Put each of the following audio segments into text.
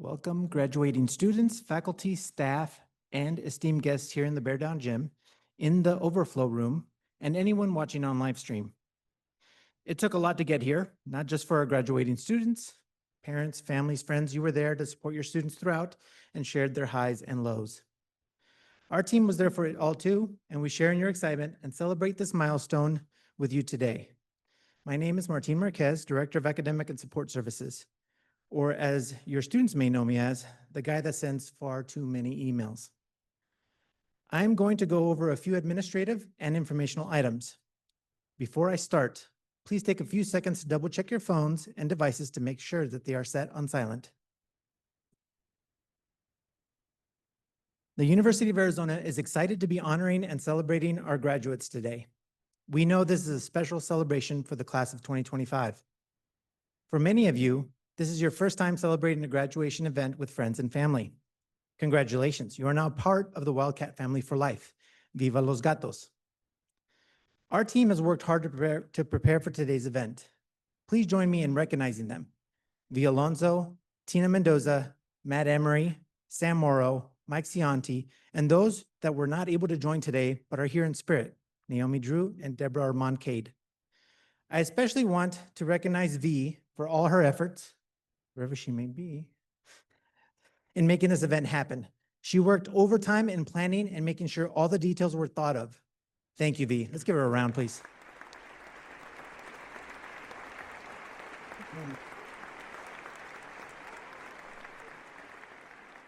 Welcome, graduating students, faculty, staff, and esteemed guests here in the Bear Down Gym, in the overflow room, and anyone watching on live stream. It took a lot to get here, not just for our graduating students, parents, families, friends. You were there to support your students throughout and shared their highs and lows. Our team was there for it all too, and we share in your excitement and celebrate this milestone with you today. My name is Martin Marquez, Director of Academic and Support Services, or as your students may know me as, the guy that sends far too many emails. I'm going to go over a few administrative and informational items. Before I start, please take a few seconds to double check your phones and devices to make sure that they are set on silent. The University of Arizona is excited to be honoring and celebrating our graduates today. We know this is a special celebration for the class of 2025. For many of you, this is your first time celebrating a graduation event with friends and family. Congratulations, you are now part of the Wildcat family for life. Viva los gatos. Our team has worked hard to prepare for today's event. Please join me in recognizing them. V. Alonso, Tina Mendoza, Matt Emery, Sam Morrow, Mike Cianti, and those that were not able to join today but are here in spirit, Naomi Drew and Deborah Armand Cade. I especially want to recognize V for all her efforts, wherever she may be, in making this event happen. She worked overtime in planning and making sure all the details were thought of. Thank you, V. Let's give her a round, please.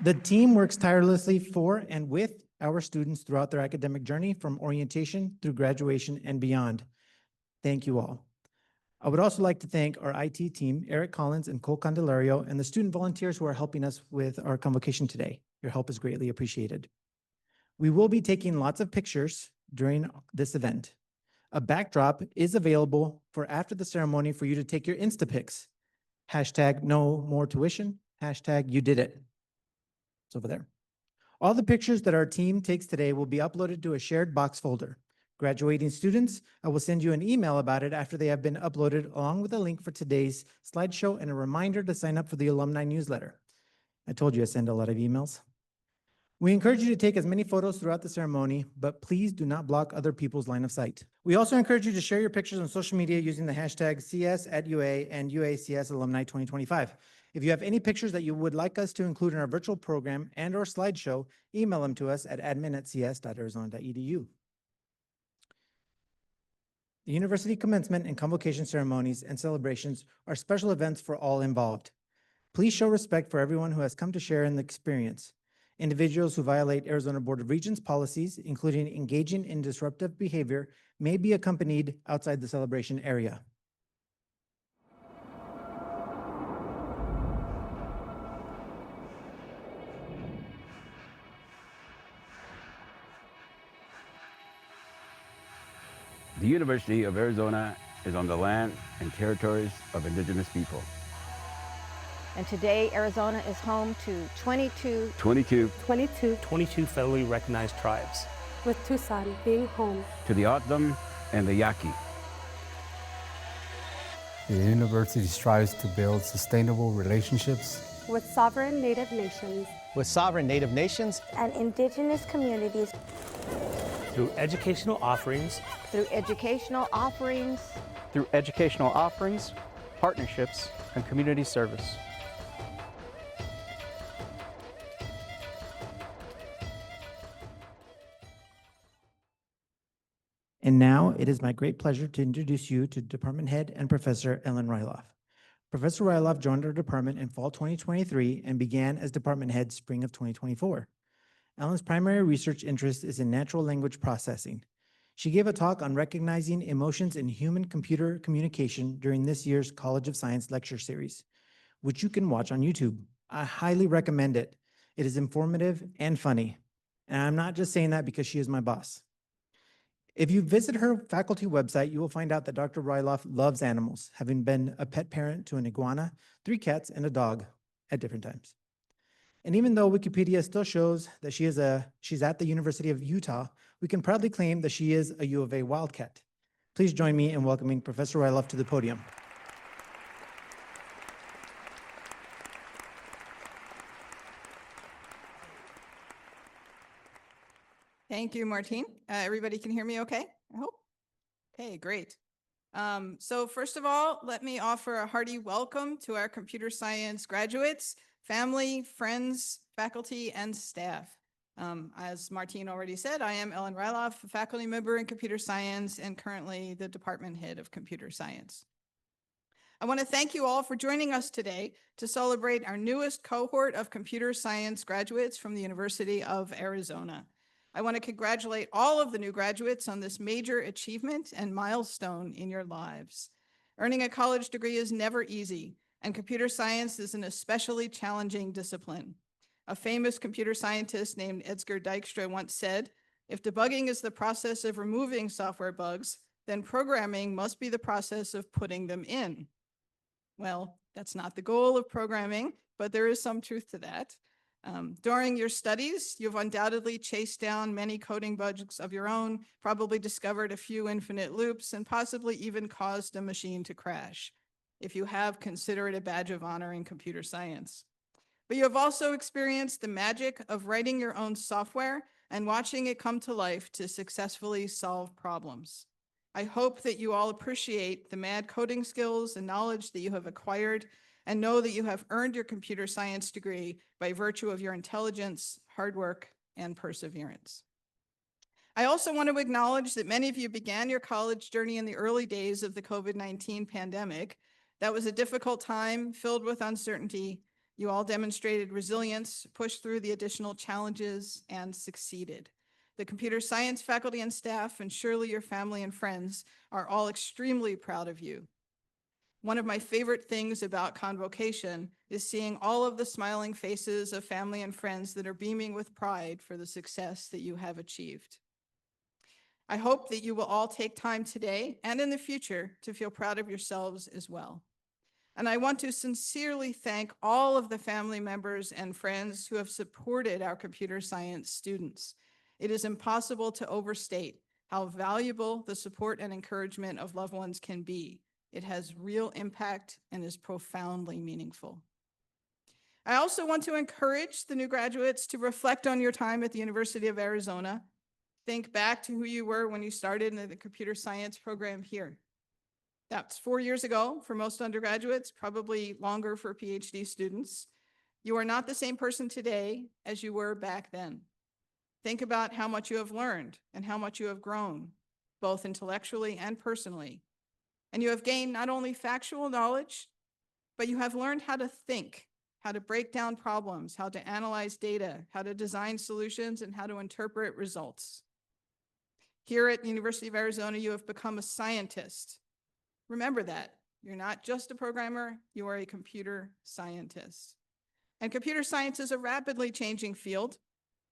The team works tirelessly for and with our students throughout their academic journey, from orientation through graduation and beyond. Thank you all. I would also like to thank our IT team, Eric Collins and Cole Candelario, and the student volunteers who are helping us with our convocation today. Your help is greatly appreciated. We will be taking lots of pictures during this event. A backdrop is available for after the ceremony for you to take your Insta pics. Hashtag no more tuition, hashtag you did it. It's over there. All the pictures that our team takes today will be uploaded to a shared box folder. Graduating students, I will send you an email about it after they have been uploaded, along with a link for today's slideshow and a reminder to sign up for the alumni newsletter. I told you I send a lot of emails. We encourage you to take as many photos throughout the ceremony, but please do not block other people's line of sight. We also encourage you to share your pictures on social media using the hashtag CS@UA and UACS Alumni 2025. If you have any pictures that you would like us to include in our virtual program and or slideshow, email them to us at admin@cs.arizona.edu. The university commencement and convocation ceremonies and celebrations are special events for all involved. Please show respect for everyone who has come to share in the experience. Individuals who violate Arizona Board of Regents policies, including engaging in disruptive behavior, may be accompanied outside the celebration area. The University of Arizona is on the land and territories of indigenous people. And today, Arizona is home to 22 federally recognized tribes, with Tucson being home to the O'odham and the Yaqui. The university strives to build sustainable relationships with sovereign Native nations, and indigenous communities, through educational offerings, partnerships, and community service. And now it is my great pleasure to introduce you to Department Head and Professor Ellen Ryloff. Professor Ryloff joined our department in fall 2023 and began as department head spring of 2024. Ellen's primary research interest is in natural language processing. She gave a talk on recognizing emotions in human-computer communication during this year's College of Science lecture series, which you can watch on YouTube. I highly recommend it. It is informative and funny. And I'm not just saying that because she is my boss. If you visit her faculty website, you will find out that Dr. Ryloff loves animals, having been a pet parent to an iguana, 3 cats, and a dog at different times. And even though Wikipedia still shows that she's at the University of Utah, we can proudly claim that she is a UofA Wildcat. Please join me in welcoming Professor Ryloff to the podium. Thank you, Martine. Everybody can hear me okay, I hope? Okay, great. So first of all, let me offer a hearty welcome to our computer science graduates, family, friends, faculty, and staff. As Martine already said, I am Ellen Ryloff, a faculty member in computer science and currently the department head of computer science. I want to thank you all for joining us today to celebrate our newest cohort of computer science graduates from the University of Arizona. I want to congratulate all of the new graduates on this major achievement and milestone in your lives. Earning a college degree is never easy, and computer science is an especially challenging discipline. A famous computer scientist named Edsger Dijkstra once said, "If debugging is the process of removing software bugs, then programming must be the process of putting them in." Well, that's not the goal of programming, but there is some truth to that. During your studies, you've undoubtedly chased down many coding bugs of your own, probably discovered a few infinite loops, and possibly even caused a machine to crash. If you have, consider it a badge of honor in computer science. But you have also experienced the magic of writing your own software and watching it come to life to successfully solve problems. I hope that you all appreciate the mad coding skills and knowledge that you have acquired and know that you have earned your computer science degree by virtue of your intelligence, hard work, and perseverance. I also want to acknowledge that many of you began your college journey in the early days of the COVID-19 pandemic. That was a difficult time filled with uncertainty. You all demonstrated resilience, pushed through the additional challenges, and succeeded. The computer science faculty and staff, and surely your family and friends, are all extremely proud of you. One of my favorite things about Convocation is seeing all of the smiling faces of family and friends that are beaming with pride for the success that you have achieved. I hope that you will all take time today and in the future to feel proud of yourselves as well. And I want to sincerely thank all of the family members and friends who have supported our computer science students. It is impossible to overstate how valuable the support and encouragement of loved ones can be. It has real impact and is profoundly meaningful. I also want to encourage the new graduates to reflect on your time at the University of Arizona. Think back to who you were when you started in the computer science program here. That's 4 years ago for most undergraduates, probably longer for PhD students. You are not the same person today as you were back then. Think about how much you have learned and how much you have grown, both intellectually and personally. And you have gained not only factual knowledge, but you have learned how to think, how to break down problems, how to analyze data, how to design solutions, and how to interpret results. Here at the University of Arizona, you have become a scientist. Remember that. You're not just a programmer, you are a computer scientist. And computer science is a rapidly changing field.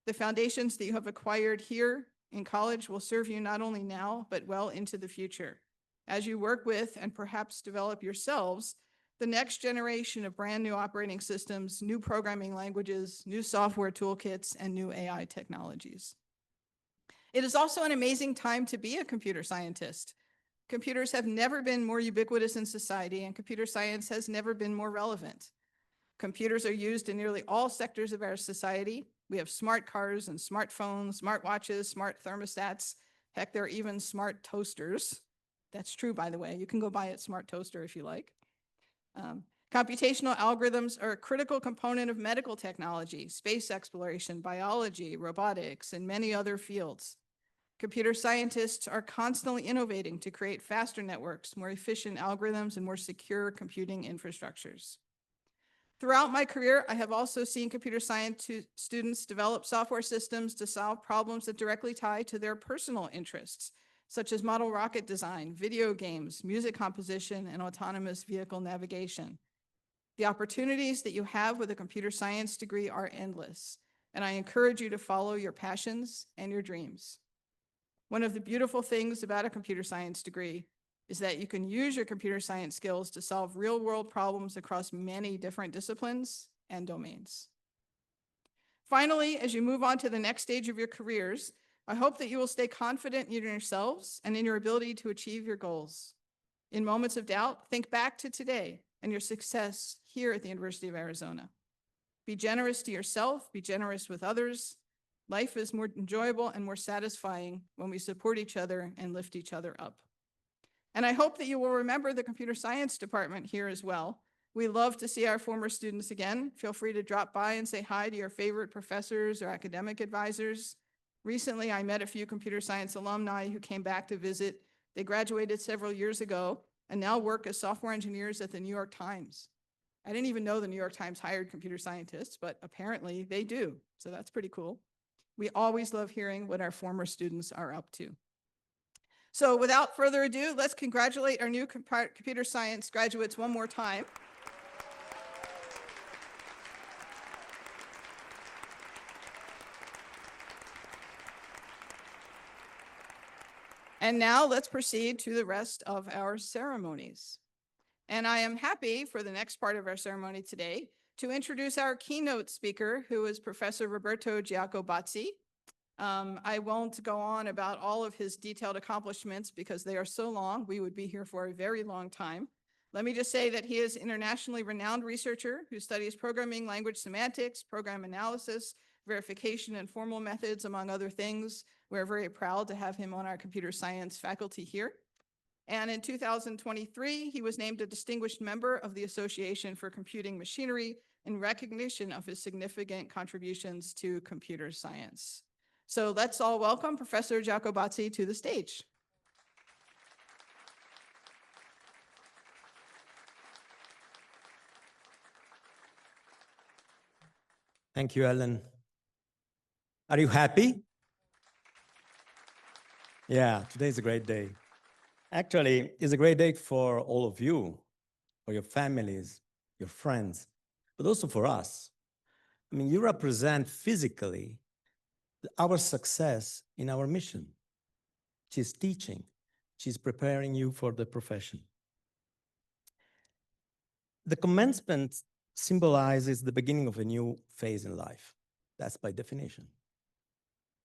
The foundations that you have acquired here in college will serve you not only now, but well into the future, as you work with and perhaps develop yourselves the next generation of brand new operating systems, new programming languages, new software toolkits, and new AI technologies. It is also an amazing time to be a computer scientist. Computers have never been more ubiquitous in society, and computer science has never been more relevant. Computers are used in nearly all sectors of our society. We have smart cars and smartphones, smart watches, smart thermostats. Heck, there are even smart toasters. That's true, by the way. You can go buy a smart toaster if you like. Computational algorithms are a critical component of medical technology, space exploration, biology, robotics, and many other fields. Computer scientists are constantly innovating to create faster networks, more efficient algorithms, and more secure computing infrastructures. Throughout my career, I have also seen computer science students develop software systems to solve problems that directly tie to their personal interests, such as model rocket design, video games, music composition, and autonomous vehicle navigation. The opportunities that you have with a computer science degree are endless, and I encourage you to follow your passions and your dreams. One of the beautiful things about a computer science degree is that you can use your computer science skills to solve real-world problems across many different disciplines and domains. Finally, as you move on to the next stage of your careers, I hope that you will stay confident in yourselves and in your ability to achieve your goals. In moments of doubt, think back to today and your success here at the University of Arizona. Be generous to yourself, be generous with others, Life is more enjoyable and more satisfying when we support each other and lift each other up. And I hope that you will remember the computer science department here as well. We love to see our former students again. Feel free to drop by and say hi to your favorite professors or academic advisors. Recently, I met a few computer science alumni who came back to visit. They graduated several years ago and now work as software engineers at the New York Times. I didn't even know the New York Times hired computer scientists, but apparently they do. So that's pretty cool. We always love hearing what our former students are up to. So without further ado, let's congratulate our new computer science graduates one more time. And now let's proceed to the rest of our ceremonies. And I am happy for the next part of our ceremony today to introduce our keynote speaker, who is Professor Roberto Giacobazzi. I won't go on about all of his detailed accomplishments because they are so long, we would be here for a very long time. Let me just say that he is an internationally renowned researcher who studies programming language semantics, program analysis, verification, and formal methods, among other things. We're very proud to have him on our computer science faculty here. And in 2023, he was named a distinguished member of the Association for Computing Machinery in recognition of his significant contributions to computer science. So let's all welcome Professor Giacobazzi to the stage. Thank you, Ellen. Are you happy? Yeah, today is a great day. Actually, it's a great day for all of you, for your families, your friends, but also for us. I mean, you represent physically our success in our mission. She's teaching. She's preparing you for the profession. The commencement symbolizes the beginning of a new phase in life. That's by definition.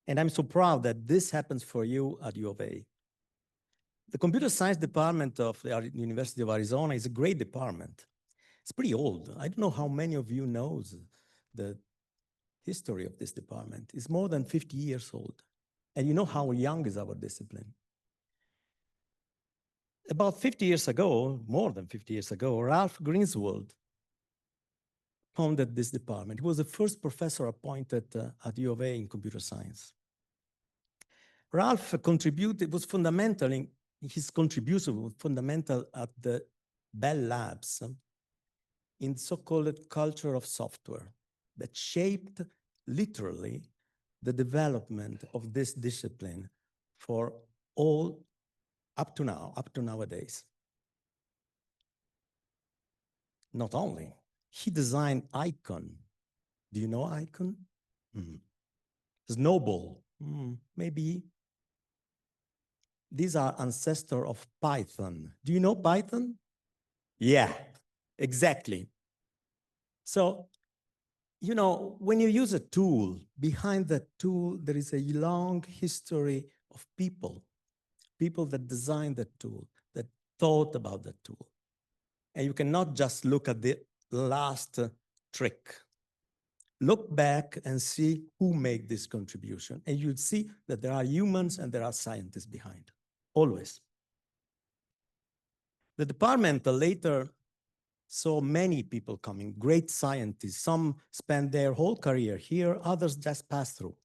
And I'm so proud that this happens for you at UofA. The computer science department of the University of Arizona is a great department. It's pretty old. I don't know how many of you knows the history of this department. It's more than 50 years old. And you know how young is our discipline. About 50 years ago, more than 50 years ago, Ralph Greenswald founded this department. He was the first professor appointed at UofA in computer science. Ralph contributed, was fundamental in his contribution was fundamental at the Bell Labs in so-called culture of software that shaped literally the development of this discipline for all up to now, up to nowadays. Not only, he designed Icon. Do you know Icon? Snowball, maybe. These are ancestors of Python. Do you know Python? Yeah, exactly. So, you know, when you use a tool, behind that tool, there is a long history of people that designed that tool, that thought about that tool. And you cannot just look at the last trick. Look back and see who made this contribution. And you'll see that there are humans and there are scientists behind, always. The department later saw many people coming, great scientists. Some spent their whole career here, others just passed through.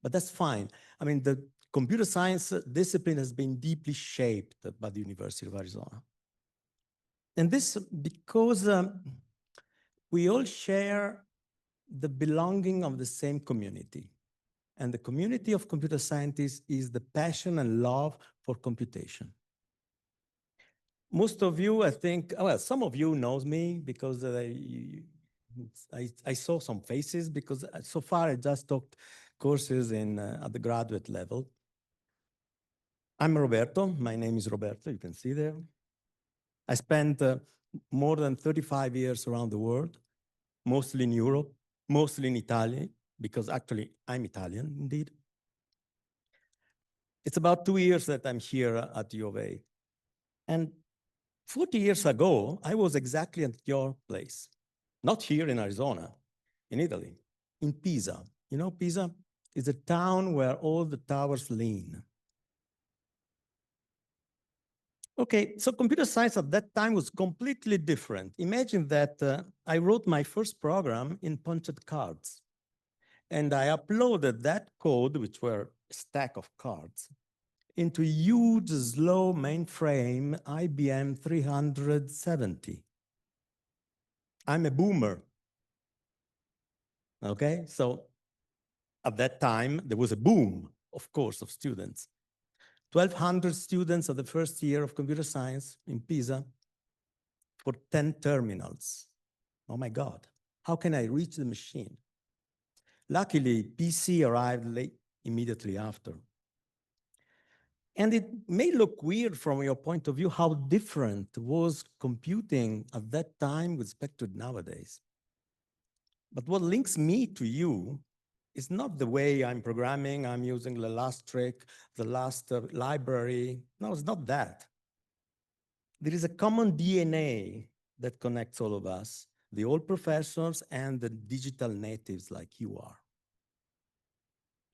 But that's fine. I mean, the computer science discipline has been deeply shaped by the University of Arizona. And this because we all share the belonging of the same community. And the community of computer scientists is the passion and love for computation. Most of you, I think, well, some of you knows me because I saw some faces because so far I just taught courses at the graduate level. I'm Roberto. My name is Roberto, you can see there. I spent more than 35 years around the world, mostly in Europe, mostly in Italy, because actually I'm Italian indeed. It's about 2 years that I'm here at UofA. And 40 years ago, I was exactly at your place, not here in Arizona, in Italy, in Pisa. You know Pisa? is a town where all the towers lean. Okay, so computer science at that time was completely different. Imagine that I wrote my first program in punched cards, and I uploaded that code, which were a stack of cards, into huge, slow mainframe IBM 370. I'm a boomer, okay? So at that time, there was a boom, of course, of students. 1,200 students at the first year of computer science in Pisa for 10 terminals. Oh my God, how can I reach the machine? Luckily, PC arrived late, immediately after. And it may look weird from your point of view how different was computing at that time with respect to nowadays. But what links me to you is not the way I'm programming, I'm using the last trick, the last library. No, it's not that. There is a common DNA that connects all of us, the old professors and the digital natives like you are.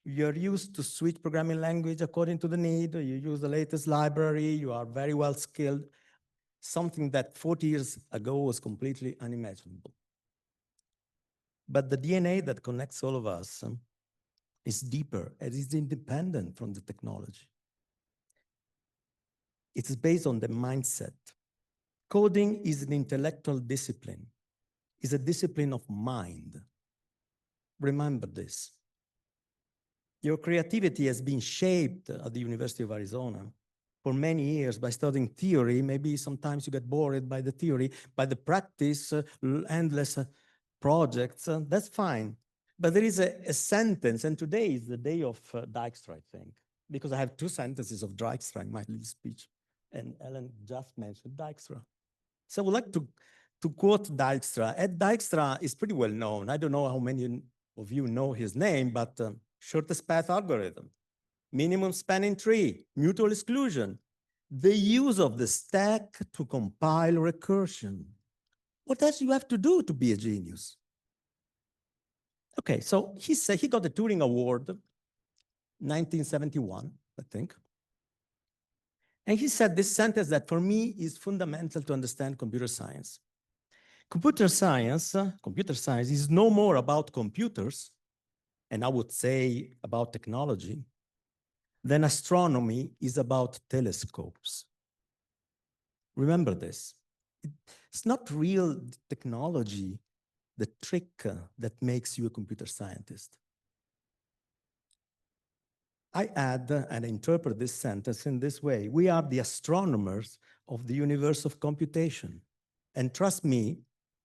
You're used to switch programming language according to the need, you use the latest library, you are very well skilled, something that 40 years ago was completely unimaginable. But the DNA that connects all of us is deeper and is independent from the technology. It is based on the mindset. Coding is an intellectual discipline, is a discipline of mind. Remember this. Your creativity has been shaped at the University of Arizona for many years by studying theory. Maybe sometimes you get bored by the theory, by the practice, endless projects, that's fine. But there is a sentence, and today is the day of Dijkstra, I think, because I have 2 sentences of Dijkstra in my little speech, and Ellen just mentioned Dijkstra. So I would like to quote Dijkstra. Ed Dijkstra is pretty well known. I don't know how many of you know his name, but shortest path algorithm, minimum spanning tree, mutual exclusion, the use of the stack to compile recursion. What else do you have to do to be a genius? Okay, so he said he got the Turing Award, 1971, I think. And he said this sentence that for me is fundamental to understand computer science. Computer science is no more about computers, and I would say about technology, than astronomy is about telescopes. Remember this. It's not real technology, the trick that makes you a computer scientist. I add and interpret this sentence in this way. We are the astronomers of the universe of computation. And trust me,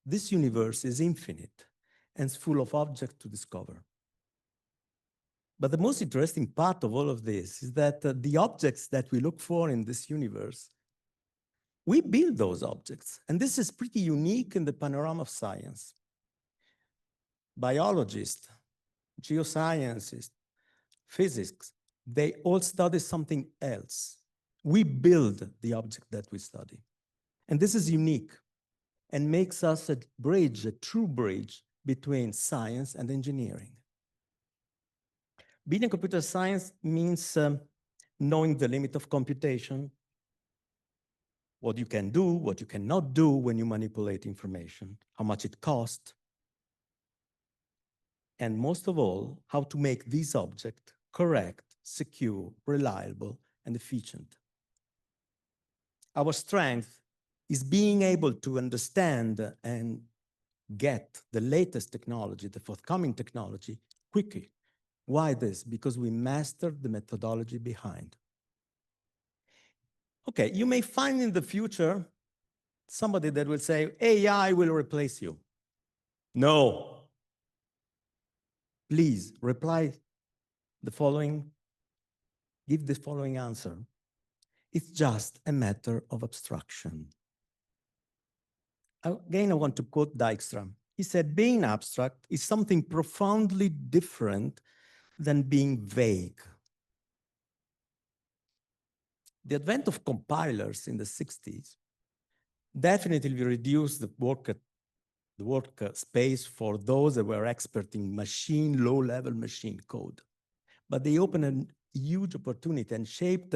this universe is infinite and it's full of objects to discover. But the most interesting part of all of this is that the objects that we look for in this universe, we build those objects. And this is pretty unique in the panorama of science. Biologists, geosciences, physics, they all study something else. We build the object that we study. And this is unique and makes us a bridge, a true bridge between science and engineering. Being in computer science means knowing the limit of computation, what you can do, what you cannot do when you manipulate information, how much it costs, and most of all, how to make this object correct, secure, reliable, and efficient. Our strength is being able to understand and get the latest technology, the forthcoming technology, quickly. Why this? Because we mastered the methodology behind. Okay, you may find in the future somebody that will say, AI will replace you. No. Please reply the following, give the following answer. It's just a matter of abstraction. Again, I want to quote Dijkstra. He said, being abstract is something profoundly different than being vague. The advent of compilers in the 60s definitely reduced the work space for those that were expert in low-level machine code. but they opened a huge opportunity and shaped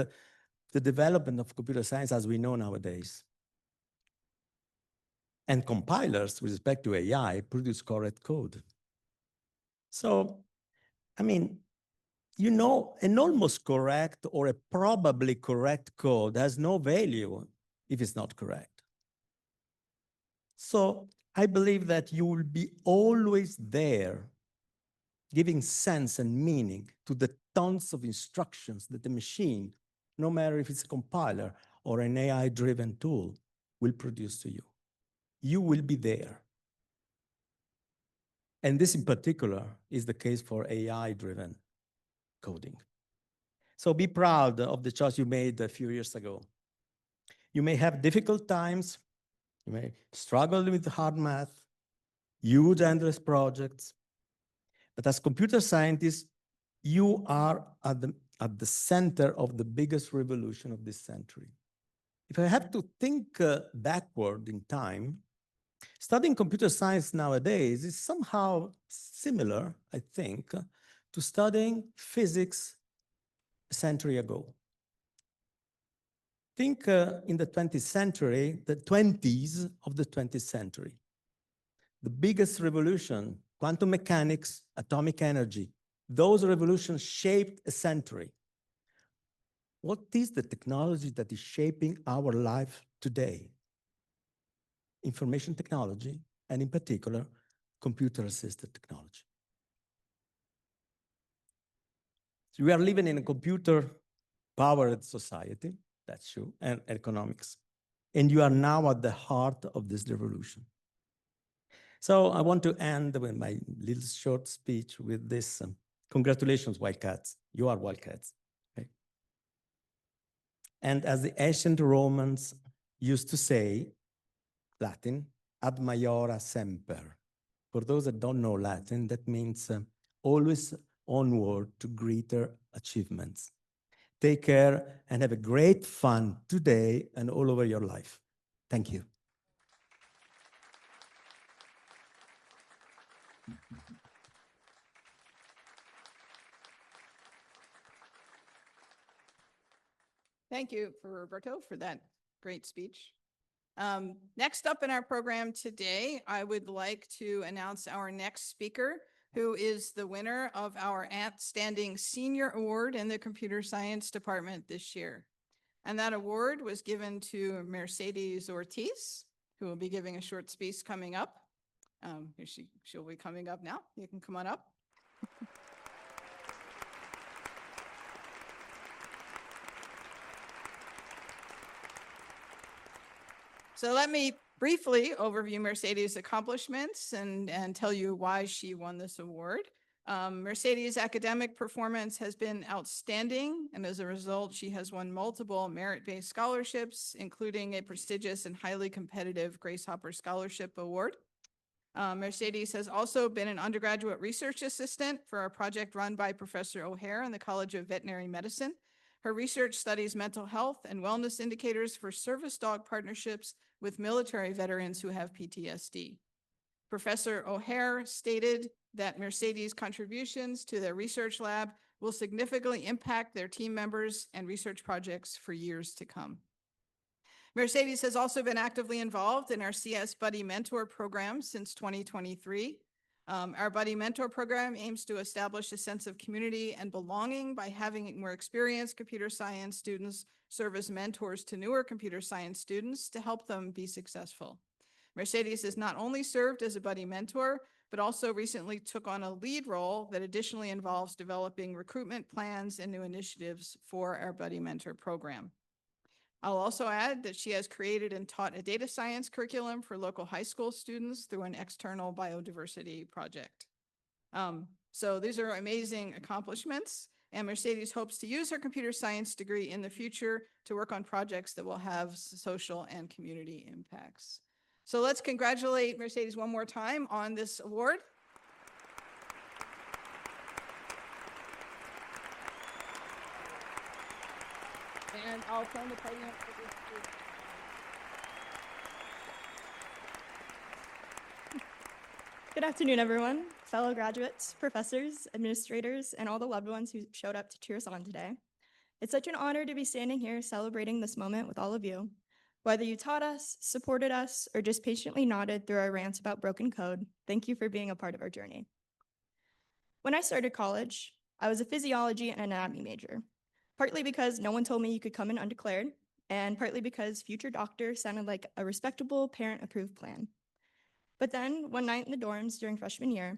the development of computer science as we know nowadays. And compilers, with respect to AI, produce correct code. So, I mean, you know, an almost correct or a probably correct code has no value if it's not correct. So I believe that you will be always there, giving sense and meaning to the tons of instructions that the machine, no matter if it's a compiler or an AI-driven tool, will produce to you. You will be there. And this in particular is the case for AI-driven coding. So be proud of the choice you made a few years ago. You may have difficult times, you may struggle with hard math, huge endless projects, but as computer scientists, you are at the center of the biggest revolution of this century. If I have to think backward in time, studying computer science nowadays is somehow similar, I think, to studying physics a century ago. Think in the 20th century, the 20s of the 20th century. The biggest revolution, quantum mechanics, atomic energy, those revolutions shaped a century. What is the technology that is shaping our life today? Information technology, and in particular, computer-assisted technology. So we are living in a computer-powered society, that's true, and economics. And you are now at the heart of this revolution. So I want to end with my little short speech with this. Congratulations, Wildcats. You are Wildcats. Okay? And as the ancient Romans used to say, Latin, ad maiora semper. For those that don't know Latin, that means always onward to greater achievements. Take care and have a great fun today and all over your life. Thank you. Thank you, Roberto, for that great speech. Next up in our program today, I would like to announce our next speaker, who is the winner of our Outstanding Senior Award in the Computer Science Department this year. And that award was given to Mercedes Ortiz, who will be giving a short speech coming up. She'll be coming up now. You can come on up. So let me briefly overview Mercedes' accomplishments and tell you why she won this award. Mercedes' academic performance has been outstanding, and as a result, she has won multiple merit-based scholarships, including a prestigious and highly competitive Grace Hopper Scholarship Award. Mercedes has also been an undergraduate research assistant for a project run by Professor O'Hare in the College of Veterinary Medicine. Her research studies mental health and wellness indicators for service dog partnerships with military veterans who have PTSD. Professor O'Hare stated that Mercedes' contributions to their research lab will significantly impact their team members and research projects for years to come. Mercedes has also been actively involved in our CS Buddy Mentor program since 2023. Our Buddy Mentor program aims to establish a sense of community and belonging by having more experienced computer science students serve as mentors to newer computer science students to help them be successful. Mercedes has not only served as a Buddy Mentor, but also recently took on a lead role that additionally involves developing recruitment plans and new initiatives for our Buddy Mentor program. I'll also add that she has created and taught a data science curriculum for local high school students through an external biodiversity project. So these are amazing accomplishments, and Mercedes hopes to use her computer science degree in the future to work on projects that will have social and community impacts. So let's congratulate Mercedes one more time on this award. And I'll turn the podium over to Good afternoon, everyone. fellow graduates, professors, administrators, and all the loved ones who showed up to cheer us on today. It's such an honor to be standing here celebrating this moment with all of you. Whether you taught us, supported us, or just patiently nodded through our rants about broken code, thank you for being a part of our journey. When I started college, I was a physiology and anatomy major, partly because no one told me you could come in undeclared, and partly because future doctor sounded like a respectable parent-approved plan. But then, one night in the dorms during freshman year,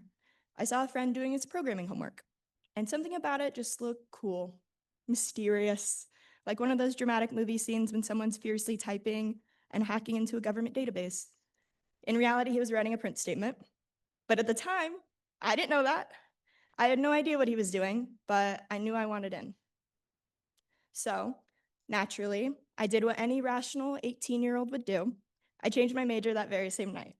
I saw a friend doing his programming homework, and something about it just looked cool, mysterious, like one of those dramatic movie scenes when someone's fiercely typing and hacking into a government database. In reality, he was writing a print statement, but at the time, I didn't know that. I had no idea what he was doing, but I knew I wanted in. So, naturally, I did what any rational 18-year-old would do. I changed my major that very same night.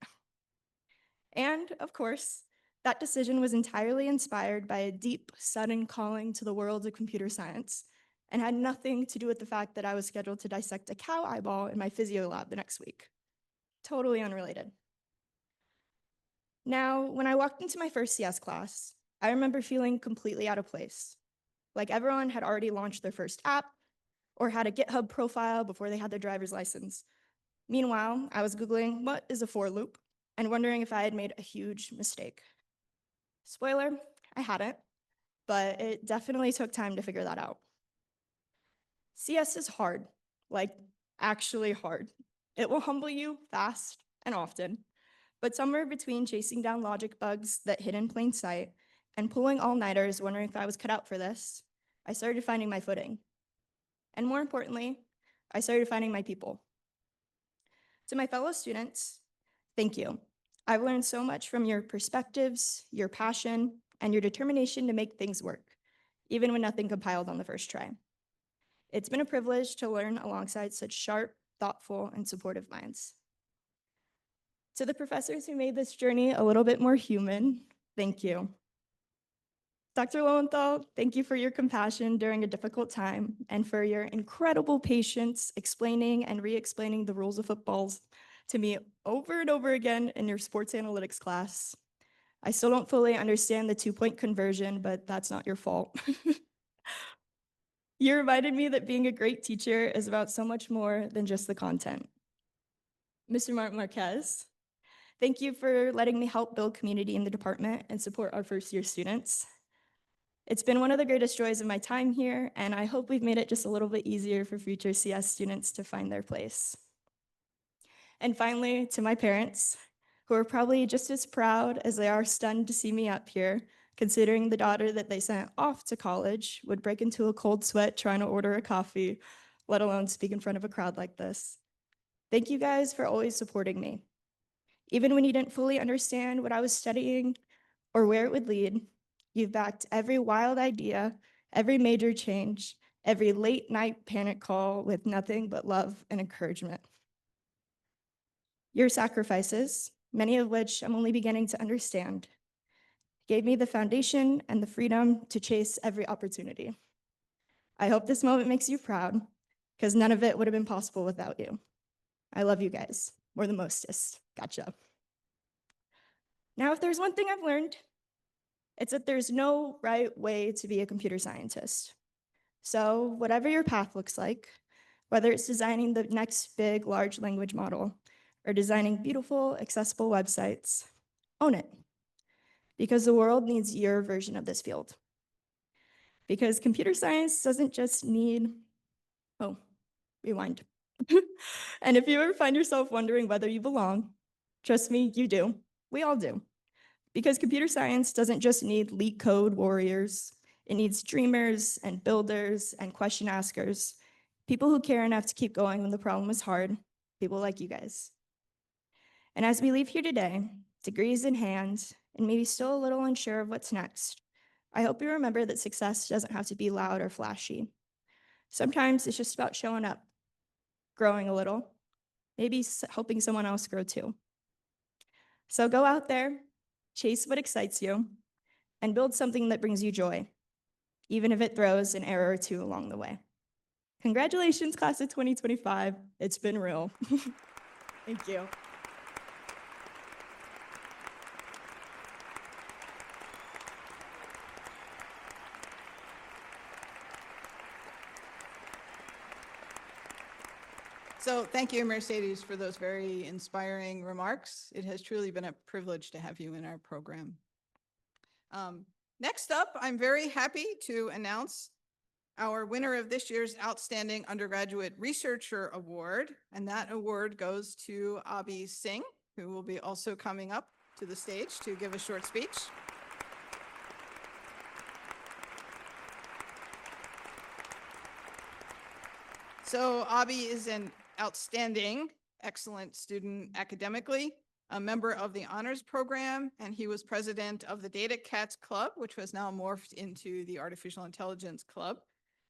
And, of course, that decision was entirely inspired by a deep, sudden calling to the world of computer science and had nothing to do with the fact that I was scheduled to dissect a cow eyeball in my physio lab the next week. Totally unrelated. Now, when I walked into my first CS class, I remember feeling completely out of place. Like everyone had already launched their first app or had a GitHub profile before they had their driver's license. Meanwhile, I was Googling what is a for loop and wondering if I had made a huge mistake. Spoiler, I hadn't, but it definitely took time to figure that out. CS is hard, like actually hard. It will humble you fast and often, but somewhere between chasing down logic bugs that hid in plain sight and pulling all-nighters wondering if I was cut out for this, I started finding my footing. And more importantly, I started finding my people. To my fellow students, thank you. I've learned so much from your perspectives, your passion, and your determination to make things work, even when nothing compiled on the first try. It's been a privilege to learn alongside such sharp, thoughtful, and supportive minds. To the professors who made this journey a little bit more human, thank you. Dr. Lowenthal, thank you for your compassion during a difficult time and for your incredible patience explaining and re-explaining the rules of footballs to me over and over again in your sports analytics class. I still don't fully understand the 2-point conversion, but that's not your fault. You reminded me that being a great teacher is about so much more than just the content. Mr. Martin Marquez, thank you for letting me help build community in the department and support our first-year students. It's been one of the greatest joys of my time here, and I hope we've made it just a little bit easier for future CS students to find their place. And finally, to my parents, who are probably just as proud as they are stunned to see me up here, considering the daughter that they sent off to college would break into a cold sweat trying to order a coffee, let alone speak in front of a crowd like this. Thank you guys for always supporting me. Even when you didn't fully understand what I was studying or where it would lead, you've backed every wild idea, every major change, every late night panic call with nothing but love and encouragement. Your sacrifices, many of which I'm only beginning to understand, gave me the foundation and the freedom to chase every opportunity. I hope this moment makes you proud, because none of it would have been possible without you. I love you guys more than mostest. Gotcha. Now, if there's one thing I've learned, it's that there's no right way to be a computer scientist. So whatever your path looks like, whether it's designing the next big large language model or designing beautiful, accessible websites, own it. Because the world needs your version of this field. Because computer science doesn't just need, oh, rewind. And if you ever find yourself wondering whether you belong, trust me, you do. We all do. Because computer science doesn't just need leak code warriors. It needs dreamers and builders and question askers, people who care enough to keep going when the problem is hard, people like you guys. And as we leave here today, degrees in hand, and maybe still a little unsure of what's next, I hope you remember that success doesn't have to be loud or flashy. Sometimes it's just about showing up, growing a little, maybe helping someone else grow too. So go out there, chase what excites you, and build something that brings you joy, even if it throws an error or two along the way. Congratulations, class of 2025. It's been real. Thank you. So thank you, Mercedes, for those very inspiring remarks. It has truly been a privilege to have you in our program. Next up, I'm very happy to announce our winner of this year's Outstanding Undergraduate Researcher Award. And that award goes to Abhi Singh, who will be also coming up to the stage to give a short speech. So Abhi is an outstanding, excellent student academically, a member of the honors program, and he was president of the Data Cats Club, which has now morphed into the Artificial Intelligence Club.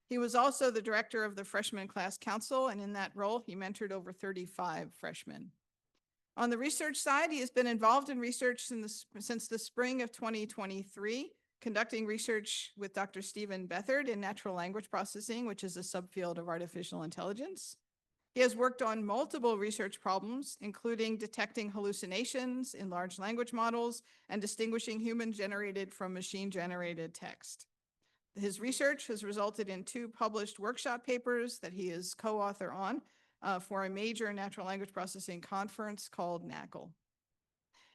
He was also the director of the Freshman Class Council, and in that role, he mentored over 35 freshmen. On the research side, he has been involved in research since the spring of 2023, conducting research with Dr. Stephen Bethard in natural language processing, which is a subfield of artificial intelligence. He has worked on multiple research problems, including detecting hallucinations in large language models and distinguishing human-generated from machine-generated text. His research has resulted in 2 published workshop papers that he is co-author on for a major natural language processing conference called NACL.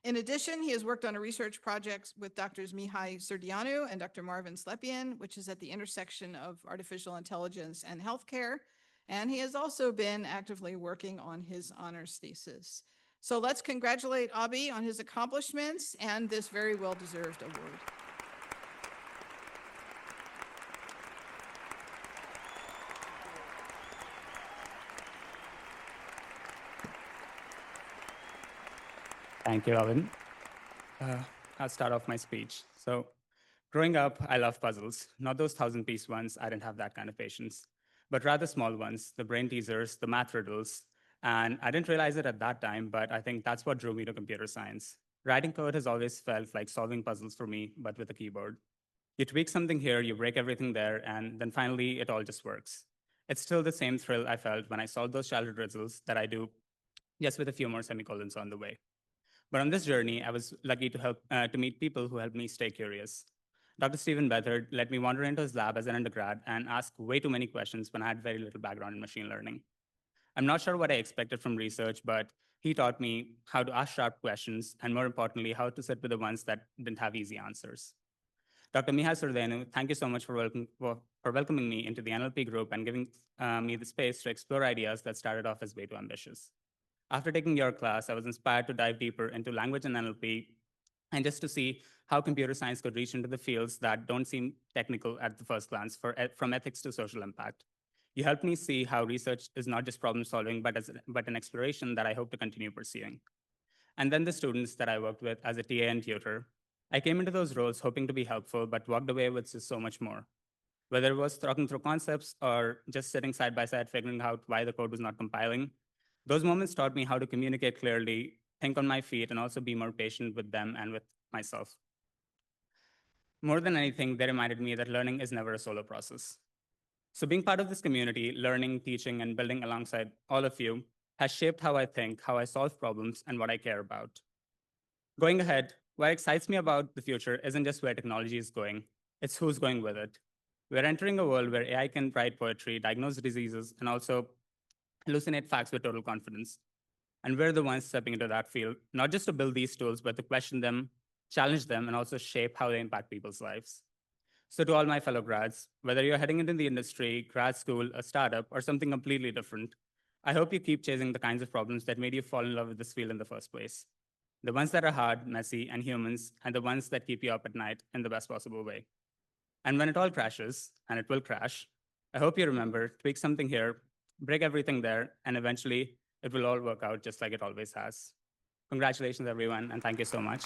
In addition, he has worked on a research project with Drs. Mihai Serdianu and Dr. Marvin Slepian, which is at the intersection of artificial intelligence and healthcare. And he has also been actively working on his honors thesis. So let's congratulate Abhi on his accomplishments and this very well-deserved award. Thank you, Alvin. I'll start off my speech. So growing up, I love puzzles, not those 1,000-piece ones. I didn't have that kind of patience, but rather small ones, the brain teasers, the math riddles. And I didn't realize it at that time, but I think that's what drew me to computer science. Writing code has always felt like solving puzzles for me, but with a keyboard. You tweak something here, you break everything there, and then finally it all just works. It's still the same thrill I felt when I solved those childhood riddles that I do, just with a few more semicolons on the way. But on this journey, I was lucky to meet people who helped me stay curious. Dr. Stephen Bethard let me wander into his lab as an undergrad and ask way too many questions when I had very little background in machine learning. I'm not sure what I expected from research, but he taught me how to ask sharp questions, and more importantly, how to sit with the ones that didn't have easy answers. Dr. Mihai Serdianu, thank you so much for welcoming me into the NLP group and giving me the space to explore ideas that started off as way too ambitious. After taking your class, I was inspired to dive deeper into language and NLP and just to see how computer science could reach into the fields that don't seem technical at the first glance, from ethics to social impact. You helped me see how research is not just problem solving, but an exploration that I hope to continue pursuing. And then the students that I worked with as a TA and tutor, I came into those roles hoping to be helpful, but walked away with just so much more. Whether it was talking through concepts or just sitting side by side figuring out why the code was not compiling, those moments taught me how to communicate clearly, think on my feet, and also be more patient with them and with myself. More than anything, they reminded me that learning is never a solo process. So being part of this community, learning, teaching, and building alongside all of you has shaped how I think, how I solve problems, and what I care about. Going ahead, what excites me about the future isn't just where technology is going, it's who's going with it. We're entering a world where AI can write poetry, diagnose diseases, and also hallucinate facts with total confidence. And we're the ones stepping into that field, not just to build these tools, but to question them, challenge them, and also shape how they impact people's lives. So to all my fellow grads, whether you're heading into the industry, grad school, a startup, or something completely different, I hope you keep chasing the kinds of problems that made you fall in love with this field in the first place. The ones that are hard, messy, and humans, and the ones that keep you up at night in the best possible way. And when it all crashes, and it will crash, I hope you remember, tweak something here, break everything there, and eventually it will all work out just like it always has. Congratulations, everyone, and thank you so much.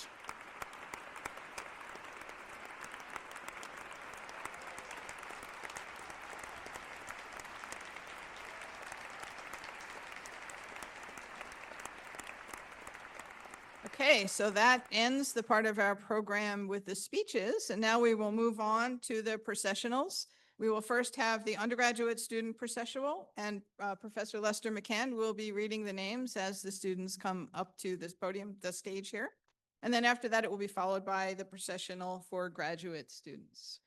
Okay, so that ends the part of our program with the speeches, and now we will move on to the processionals. We will first have the undergraduate student processional, and Professor Lester McCann will be reading the names as the students come up to this podium, the stage here. And then after that, it will be followed by the processional for graduate students.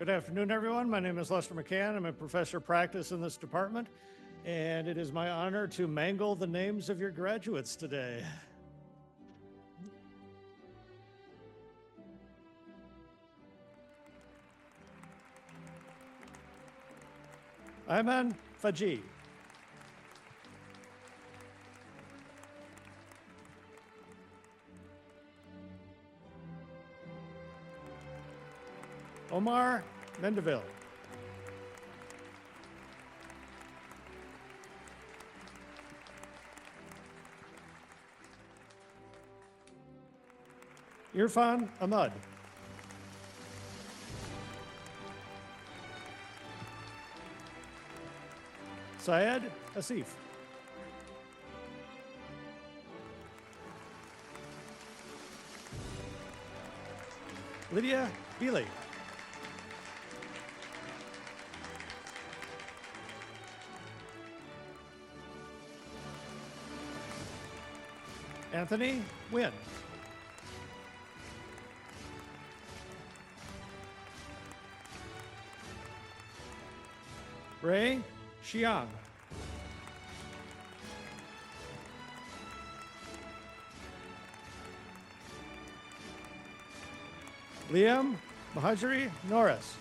Good afternoon, everyone. My name is Lester McCann. I'm a professor of practice in this department, and it is my honor to mangle the names of your graduates today. Ayman Faji. Omar Mendeville. Irfan Ahmad. Syed Asif. Lydia Beeley. Anthony Wynn. Ray Xiang. Liam Mahajri Norris.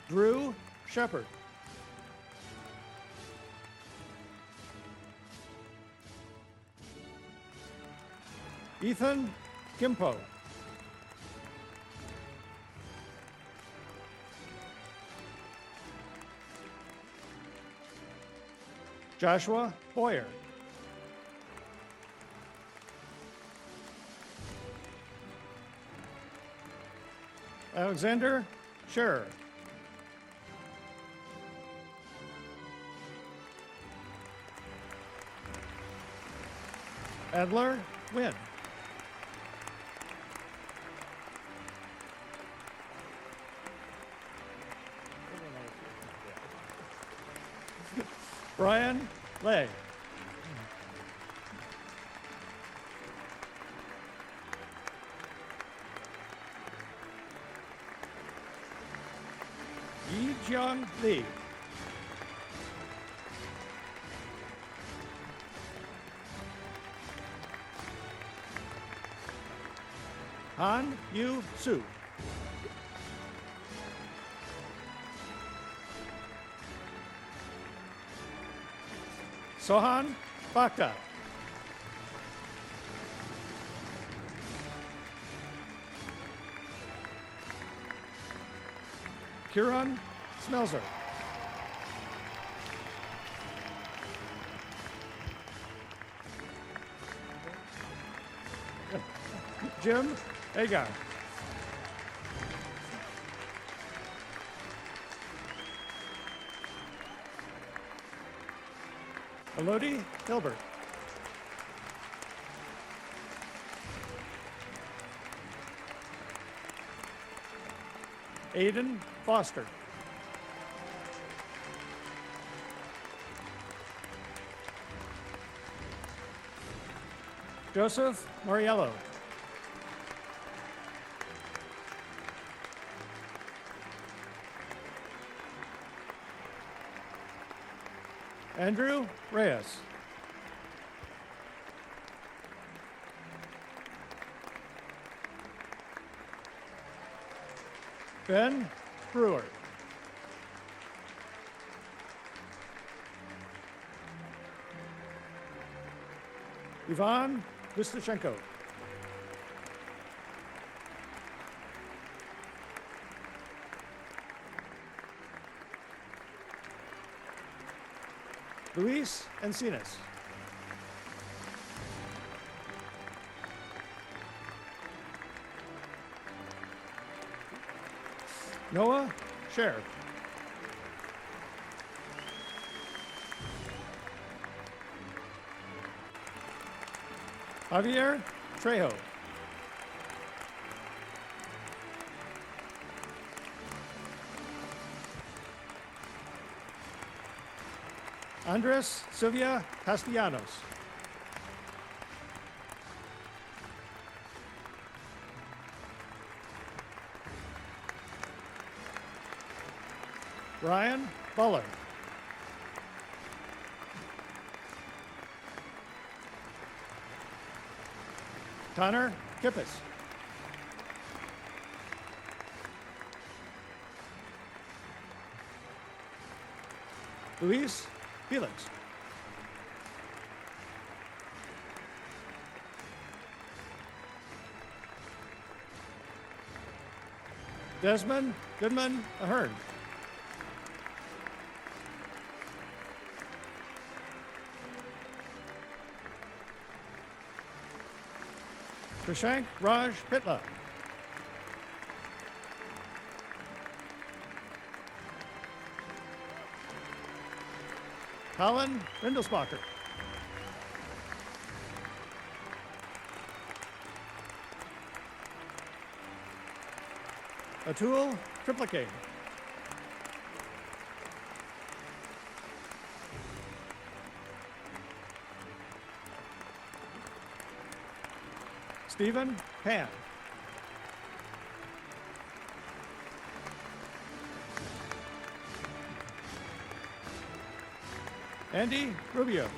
Drew Shepard. Ethan Kimpo. Joshua Boyer. Alexander Scherer. Adler Wynn. Brian Lay. Yi Jiang Lee. Han Yu Su. Sohan Bakta. Kiran Smelzer. Jim Agar. Elodie Hilbert. Aiden Foster. Joseph Moriello. Andrew Reyes. Ben Brewer. Ivan Vistashenko. Luis Encinas. Noah Sheriff. Javier Trejo. Andres Silvia Castellanos. Ryan Buller. Connor Kippis. Luis Felix. Desmond Goodman Ahern. Krishank Raj Pitla. Colin Rindelsbacher. Atul Triplicate. Stephen Pan. Andy Rubio.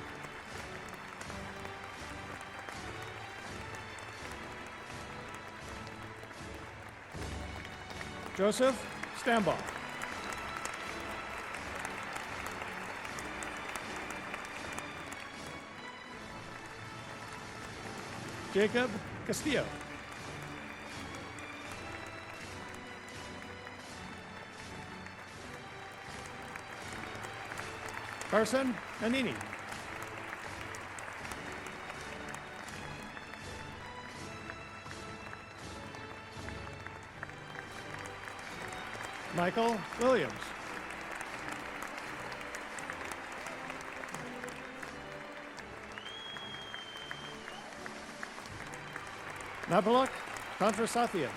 Joseph Stambaugh. Jacob Castillo. Carson Nanini. Michael Williams. Nabaluk Contrasathian.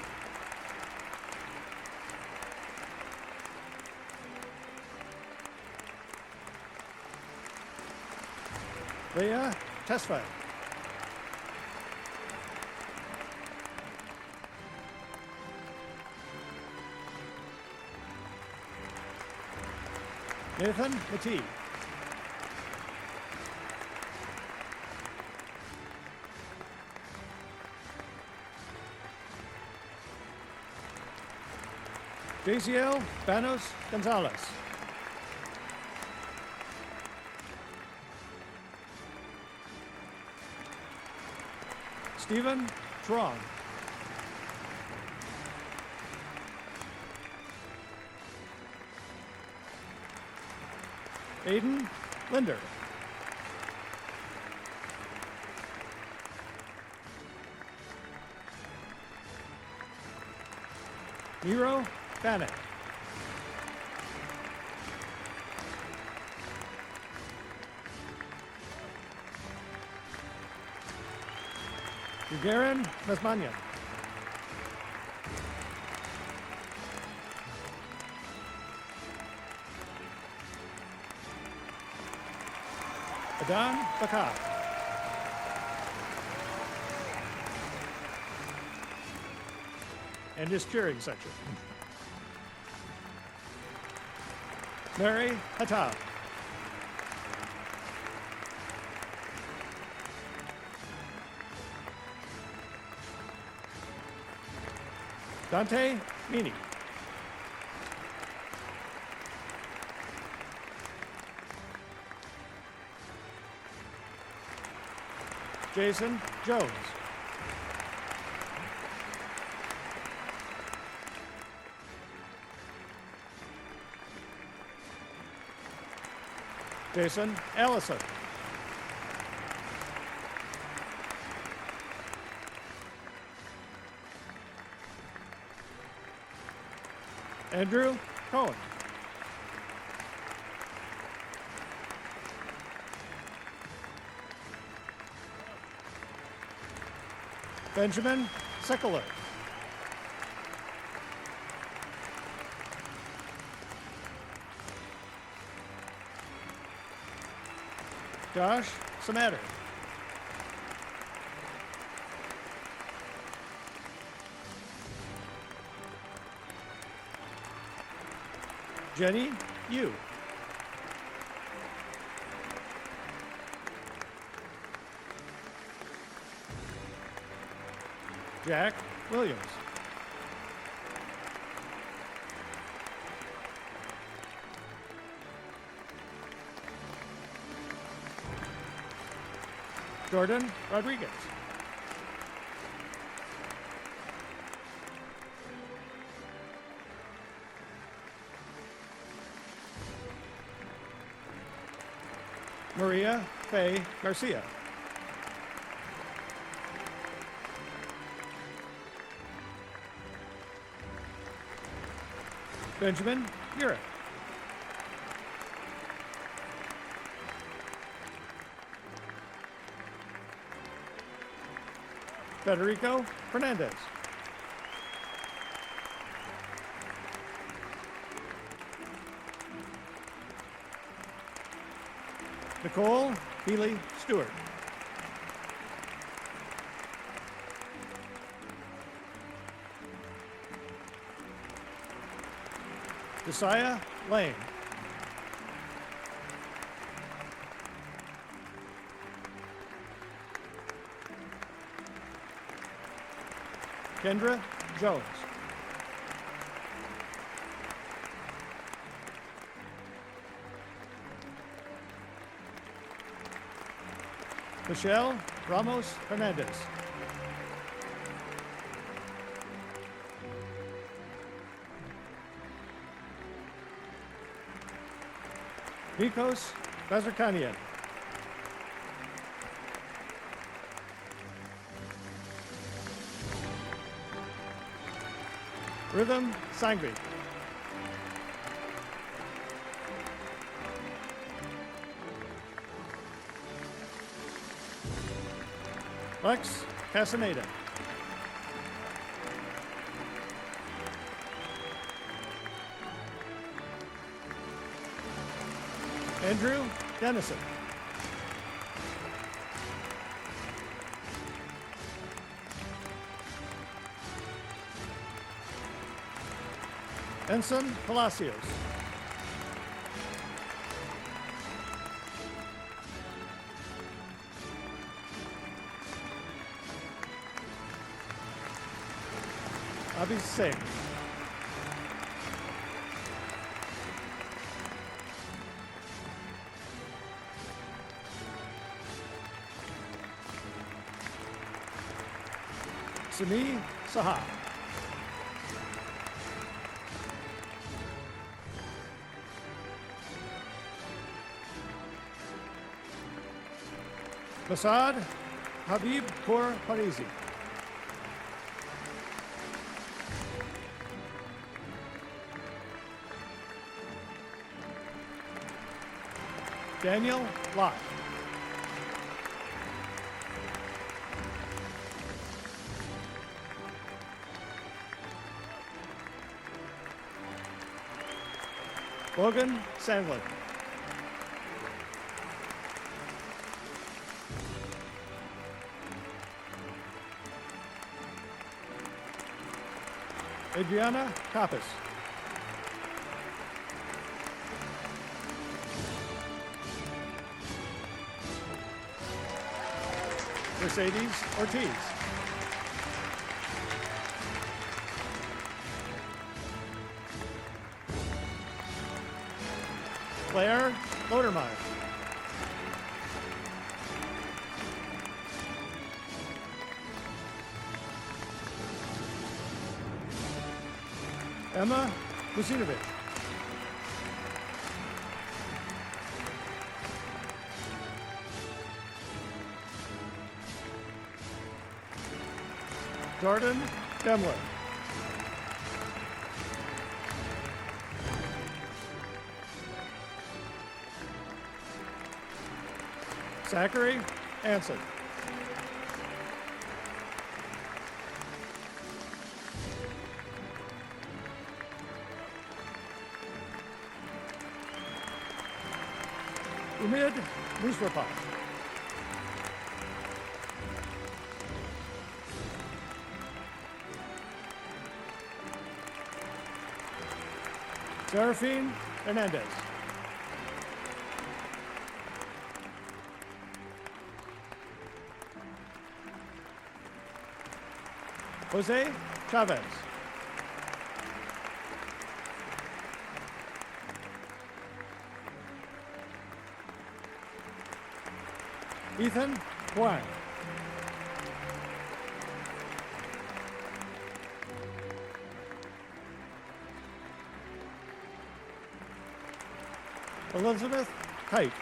Leah Tesfaye. Nathan Matee. Jaziel Banos Gonzalez. Stephen Trong. Aiden Linder. Miro Bannock. Gagarin Mesmanyan. Adan Bakar. And his cheering section. Mary Hatab. Dante Meany. Jason Jones. Jason Allison. Andrew Cohen. Benjamin Sekuler. Josh Samatter. Jenny Yu. Jack Williams. Jordan Rodriguez. Maria Faye Garcia. Benjamin Murek. Federico Fernandez. Nicole Healy Stewart. Josiah Lane. Kendra Jones. Michelle Ramos Hernandez. Nikos Bazarkanian. Rhythm Sangvi. Lex Casaneda. Andrew Dennison. Ensign Palacios. Abhi Singh. Sami Saha. Masad Habib Kaur Parisi. Daniel Lott. Logan Sandlin. Adriana Kappas. Mercedes Ortiz. Claire Lodermeyer. Emma Vucinovic. Jordan Demler. Zachary Anson. Umid Musrapov. Seraphine Hernandez. Jose Chavez. Ethan Huang. Elizabeth Kite.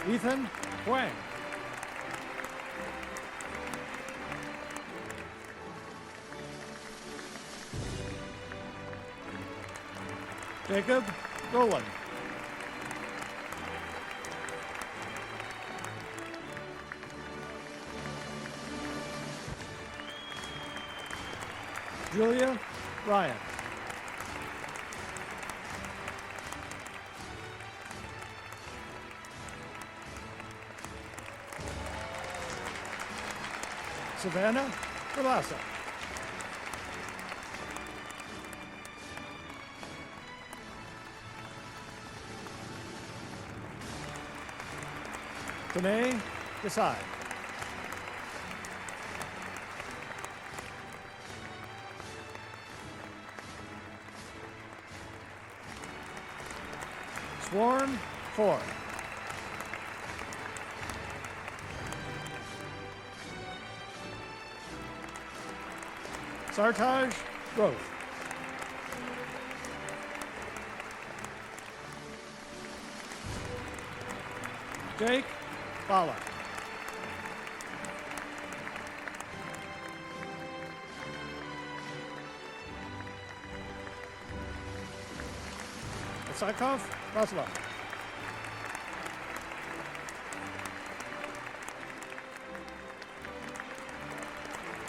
Ethan Huang. Jacob Rowland. Julia Ryan. Savannah Velasa. Tanae Desai. Swarm 4. Sartaj Growth. Jake Bala. Isakov Vaslov.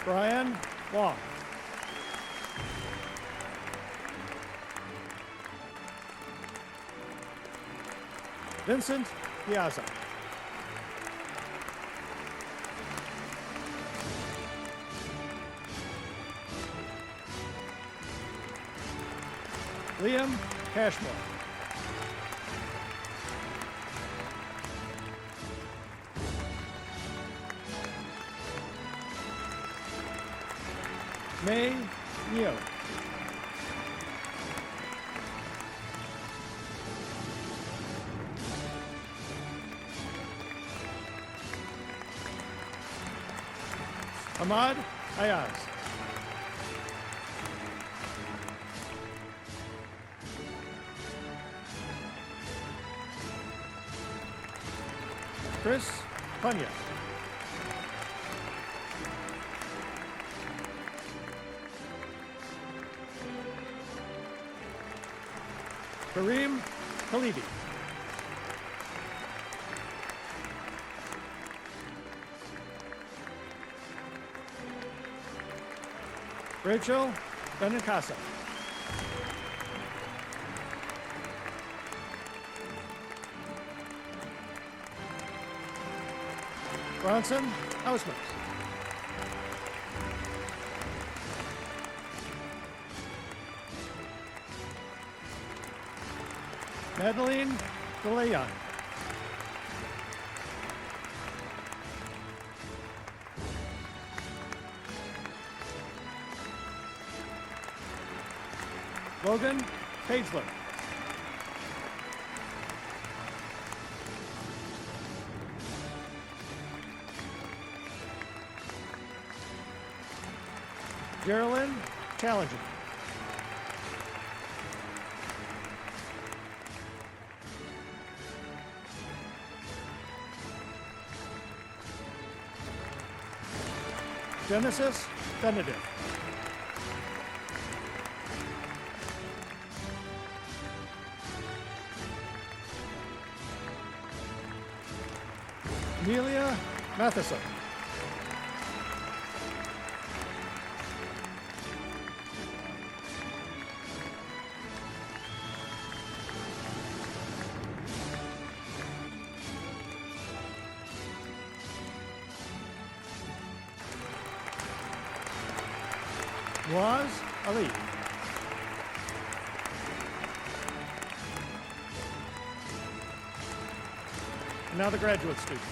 Brian Wong. Vincent Piazza. Liam Cashmore. May Neo. Ahmad Ayaz. Chris Punya. Kareem Khalibi. Rachel Benincasa. Bronson Ausmus. Madeline DeLeon. Logan Paisley. Geraldine Challenger. Genesis Benedict. Amelia Matheson. was Ali. And now the graduate students.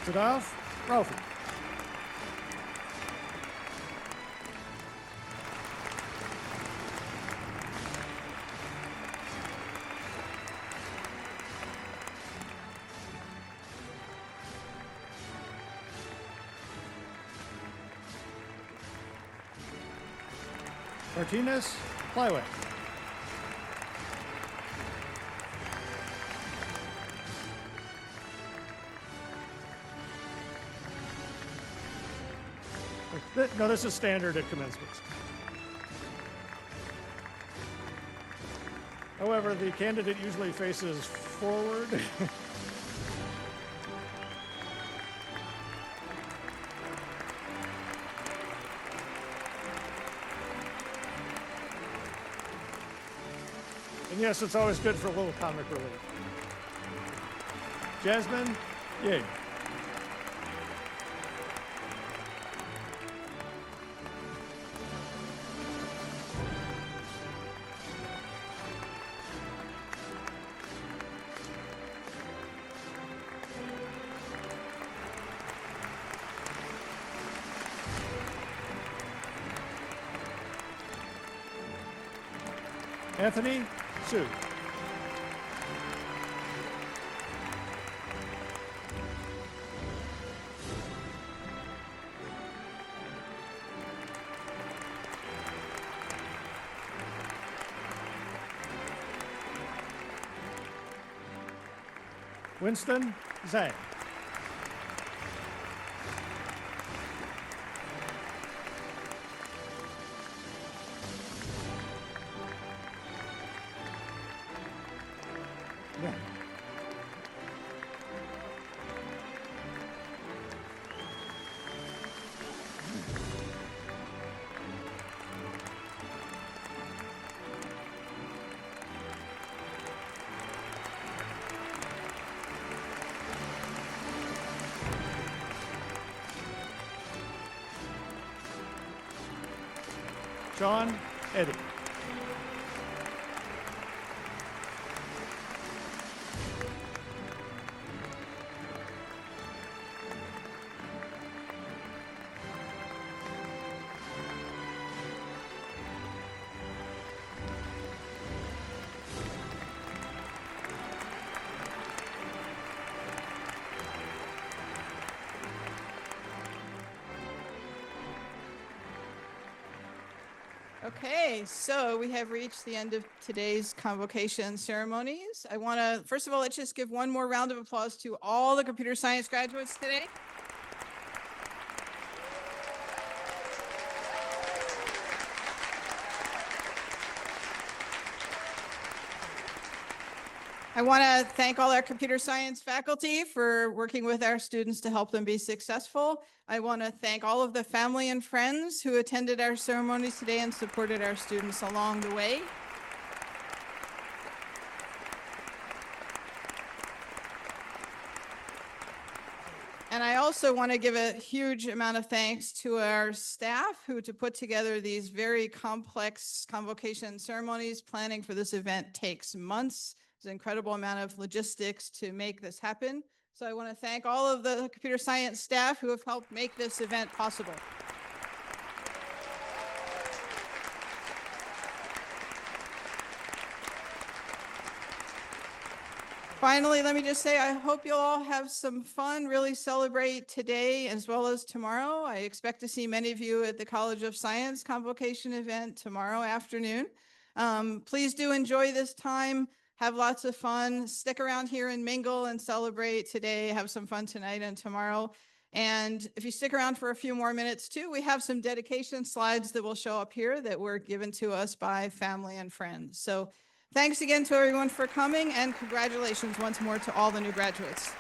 Sadaf Ralphie. Martinez Flyway. No, this is standard at commencements. However, the candidate usually faces forward. And yes, it's always good for a little comic relief. Jasmine Yig. Anthony Sue. Winston Zhang. Yeah. John Eddy. Okay, so we have reached the end of today's convocation ceremonies. I want to, first of all, let's just give one more round of applause to all the computer science graduates today. I want to thank all our computer science faculty for working with our students to help them be successful. I want to thank all of the family and friends who attended our ceremonies today and supported our students along the way. And I also want to give a huge amount of thanks to our staff who to put together these very complex convocation ceremonies. Planning for this event takes months. There's an incredible amount of logistics to make this happen. So I want to thank all of the computer science staff who have helped make this event possible. Finally, let me just say, I hope you'll all have some fun, really celebrate today as well as tomorrow. I expect to see many of you at the College of Science Convocation event tomorrow afternoon. Please do enjoy this time. Have lots of fun. Stick around here and mingle and celebrate today. Have some fun tonight and tomorrow. And if you stick around for a few more minutes too, we have some dedication slides that will show up here that were given to us by family and friends. So thanks again to everyone for coming, and congratulations once more to all the new graduates.